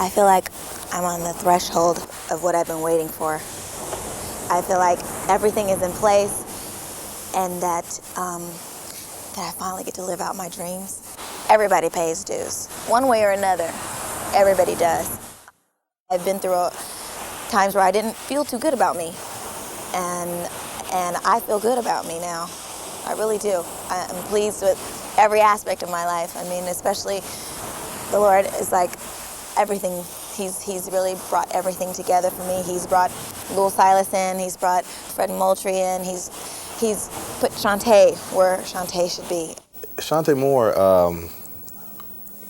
I feel like I'm on the threshold of what I've been waiting for. I feel like everything is in place and that I finally get to live out my dreams. Everybody pays dues, one way or another. Everybody does. I've been through times where I didn't feel too good about me, and I feel good about me now. I really do. I'm pleased with every aspect of my life. I mean, especially the Lord is like everything. He's really brought everything together for me. He's brought Lil Silas in. He's brought Fred Moultrie in. He's put Chante where Chante should be. Chante Moore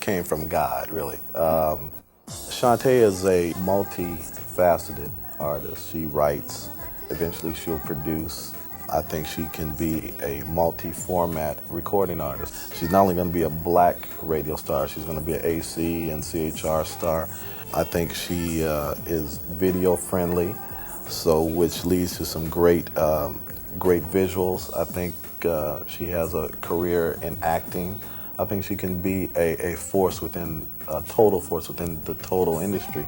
came from God, really. Chante is a multifaceted artist. She writes. Eventually, she'll produce. I think she can be a multi-format recording artist. She's not only going to be a black radio star, she's going to be an AC and CHR star. I think she is video friendly, so which leads to some great visuals. I think she has a career in acting. I think she can be a total force within the total industry.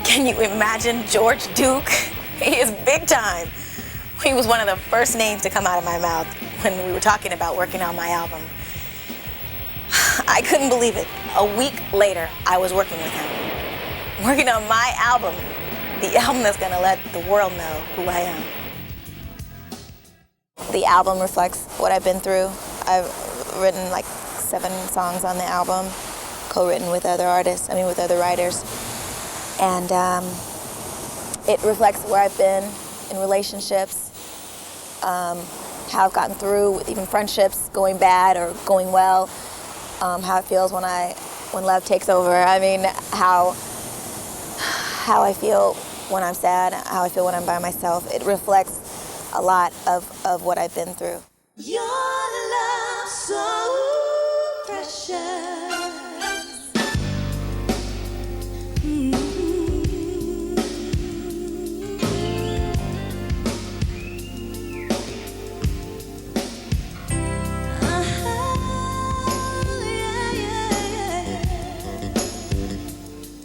Can you imagine George Duke? He is big time. He was one of the first names to come out of my mouth when we were talking about working on my album. I couldn't believe it. A week later, I was working with him. Working on my album, the album that's gonna let the world know who I am. The album reflects what I've been through. I've written like 7 songs on the album, co-written with other writers. And it reflects where I've been in relationships, how I've gotten through even friendships going bad or going well, how it feels when love takes over. I mean, how I feel when I'm sad, how I feel when I'm by myself. It reflects a lot of what I've been through. Your love so precious.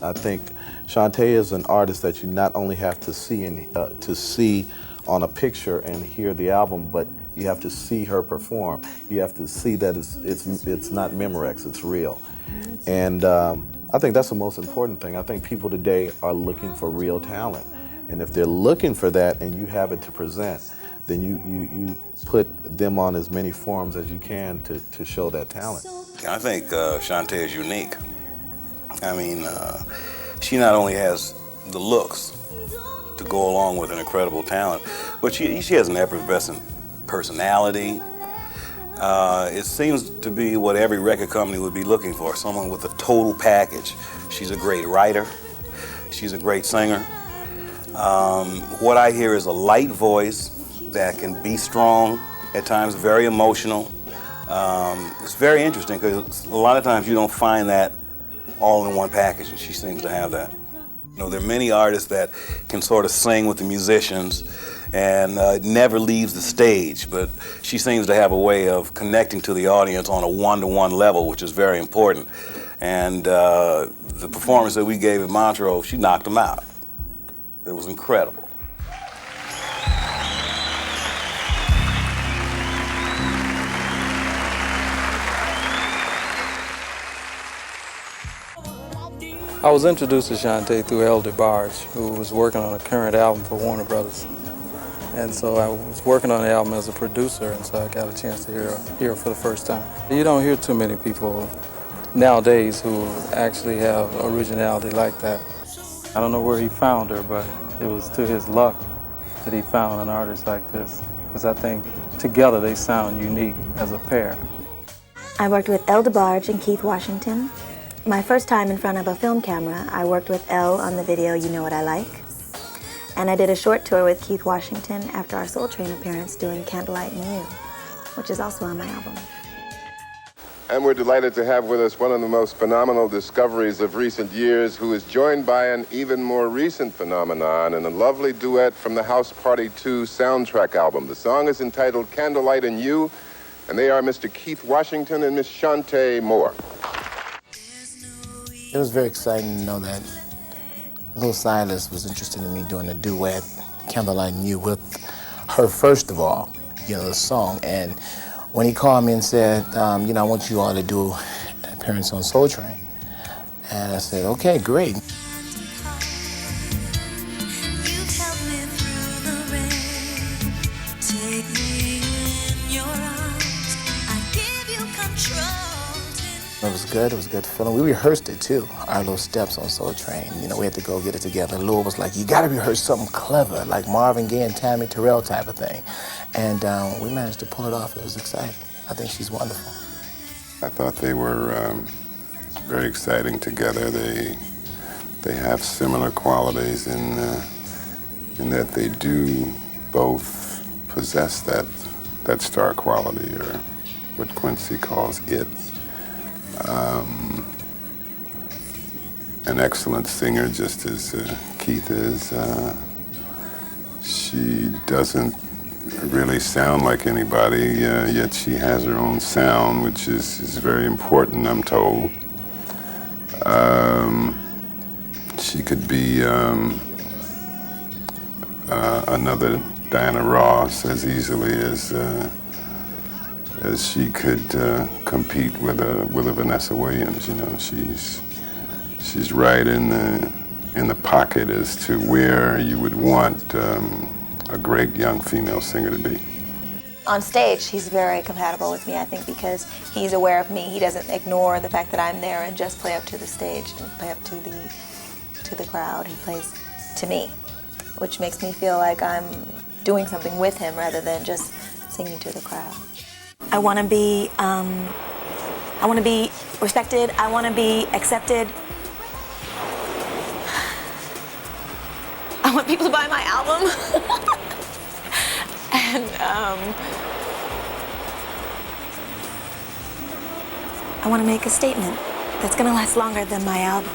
I think Chante is an artist that you not only have to see on a picture and hear the album, but you have to see her perform. You have to see that it's not Memorex, it's real. And I think that's the most important thing. I think people today are looking for real talent. And if they're looking for that and you have it to present, then you put them on as many forums as you can to show that talent. I think Chante is unique. I mean, she not only has the looks to go along with an incredible talent, but she has an effervescent personality. It seems to be what every record company would be looking for, someone with a total package. She's a great writer. She's a great singer. What I hear is a light voice that can be strong, at times very emotional. It's very interesting because a lot of times you don't find that all in one package, and she seems to have that. You know, there are many artists that can sort of sing with the musicians and never leaves the stage, but she seems to have a way of connecting to the audience on a one-to-one level, which is very important. And the performance that we gave at Montreux, she knocked them out. It was incredible. I was introduced to Chante through El DeBarge, who was working on a current album for Warner Brothers. And so I was working on the album as a producer, and so I got a chance to hear her for the first time. You don't hear too many people nowadays who actually have originality like that. I don't know where he found her, but it was to his luck that he found an artist like this, because I think together they sound unique as a pair. I worked with El DeBarge and Keith Washington. My first time in front of a film camera, I worked with El on the video You Know What I Like. And I did a short tour with Keith Washington after our Soul Train appearance doing Candlelight and You, which is also on my album. And we're delighted to have with us one of the most phenomenal discoveries of recent years, who is joined by an even more recent phenomenon in a lovely duet from the House Party 2 soundtrack album. The song is entitled Candlelight and You, and they are Mr. Keith Washington and Miss Chante Moore. It was very exciting to know that Lil Silas was interested in me doing a duet, Candlelight and You, with her first of all, the song. And when he called me and said, I want you all to do an appearance on Soul Train. And I said, okay, great. It was good. It was a good feeling. We rehearsed it too, our little steps on Soul Train. We had to go get it together. Lil was like, you got to rehearse something clever, like Marvin Gaye and Tammy Terrell type of thing. And we managed to pull it off. It was exciting. I think she's wonderful. I thought they were very exciting together. They have similar qualities in that they do both possess that star quality, or what Quincy calls it. An excellent singer, just as Keith is. She doesn't really sound like anybody, yet she has her own sound, which is very important, I'm told. She could be another Diana Ross as easily as she could compete with a Vanessa Williams. She's right in the pocket as to where you would want a great young female singer to be. On stage, he's very compatible with me, I think, because he's aware of me. He doesn't ignore the fact that I'm there and just play up to the stage and play up to the crowd. He plays to me, which makes me feel like I'm doing something with him rather than just singing to the crowd. I want to be respected. I want to be accepted. I want people to buy my album. And I want to make a statement that's going to last longer than my album.